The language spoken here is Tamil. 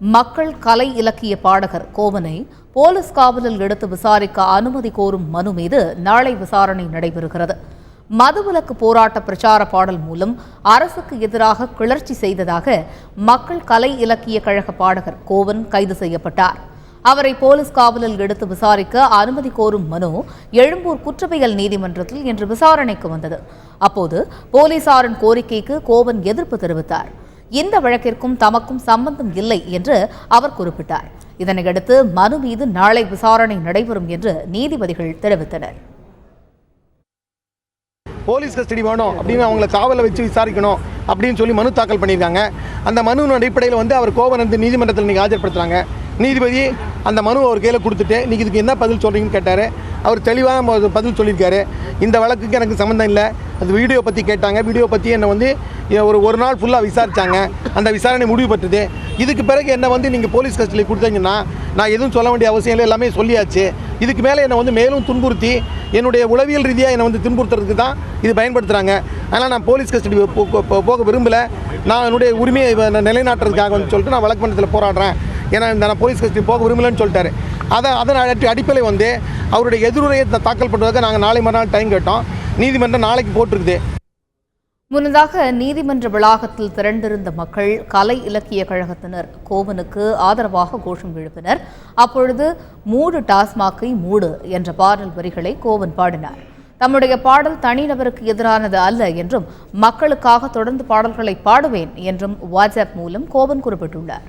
மக்கள் கலை இலக்கிய பாடகர் கோவனை போலீஸ் காவலில் எடுத்து விசாரிக்க அனுமதி கோரும் மனு மீது நாளை விசாரணை நடைபெறுகிறது. மதுவிலக்கு போராட்ட பிரச்சார பாடல் மூலம் அரசுக்கு எதிராக கிளர்ச்சி செய்ததாக மக்கள் கலை இலக்கிய கழக பாடகர் கோவன் கைது செய்யப்பட்டார். அவரை போலீஸ் காவலில் எடுத்து விசாரிக்க அனுமதி கோரும் மனு எழும்பூர் குற்றவியல் நீதிமன்றத்தில் இன்று விசாரணைக்கு வந்தது. அப்போது போலீசாரின் கோரிக்கைக்கு கோவன் எதிர்ப்பு தெரிவித்தார். இந்த வழக்கிற்கும் தமக்கும் சம்பந்தம் இல்லை என்று அவர் குறிப்பிட்டார். இதனையடுத்து மனு மீது நாளை விசாரணை நடைபெறும் என்று நீதிபதிகள் தெரிவித்தனர். போலீஸ் கஸ்டடி வேணும் அப்படின்னு அவங்களை காவலை வச்சு விசாரிக்கணும் அப்படின்னு சொல்லி மனு தாக்கல் பண்ணியிருக்காங்க. அந்த மனுவின் அடிப்படையில் அவர் கோவன் வந்து நீதிமன்றத்தில் இன்றைக்கி ஆஜர்படுத்துகிறாங்க. நீதிபதி அந்த மனு அவர் கையில் கொடுத்துட்டு இன்றைக்கி இதுக்கு என்ன பதில் சொல்கிறீங்கன்னு கேட்டார். அவர் தெளிவாக பதில் சொல்லியிருக்காரு. இந்த வழக்குக்கு எனக்கு சம்மந்தம் இல்லை. அது வீடியோ பற்றி கேட்டாங்க. வீடியோ பற்றி என்னை வந்து ஒரு நாள் ஃபுல்லாக விசாரித்தாங்க. அந்த விசாரணை முடிவு பெற்றது. இதுக்கு பிறகு என்னை வந்து நீங்கள் போலீஸ் கஸ்டடியில் கொடுத்தீங்கன்னா நான் எதுவும் சொல்ல வேண்டிய அவசியம் இல்லை, எல்லாமே சொல்லியாச்சு. இதுக்கு மேலே என்னை வந்து மேலும் துன்புறுத்தி என்னுடைய உளவியல் ரீதியாக என்னை வந்து துன்புறுத்துறதுக்கு தான் இது பயன்படுத்துகிறாங்க. அதனால் நான் போலீஸ் கஸ்டடி போக விரும்பலை. நான் என்னுடைய உரிமையை நிலைநாட்டுறதுக்காக வந்து சொல்லிட்டு நான் வழக்கு மன்றத்தில் போராடுறேன். ஏன்னா நான் போலீஸ் கஸ்டடி போக விரும்பலைன்னு சொல்லிட்டாரு. அதன் அடிப்படையில் வந்து அவருடைய எதிர்வுரையை தாக்கல் பண்ணுறதுக்கு நாங்கள் நாளை மறுநாள் டைம் கேட்டோம். நீதிமன்றம் நாளைக்கு போட்டிருக்குது. முன்னதாக நீதிமன்ற வளாகத்தில் திரண்டிருந்த மக்கள் கலை இலக்கிய கழகத்தினர் கோவனுக்கு ஆதரவாக கோஷம் எழுப்பினர். அப்பொழுது மூடு டாஸ்மாகை மூடு என்ற பாடல் வரிகளை கோவன் பாடினார். தம்முடைய பாடல் தனிநபருக்கு எதிரானது அல்ல என்றும் மக்களுக்காக தொடர்ந்து பாடல்களை பாடுவேன் என்றும் வாட்ஸ்அப் மூலம் கோவன் குறிப்பிட்டுள்ளார்.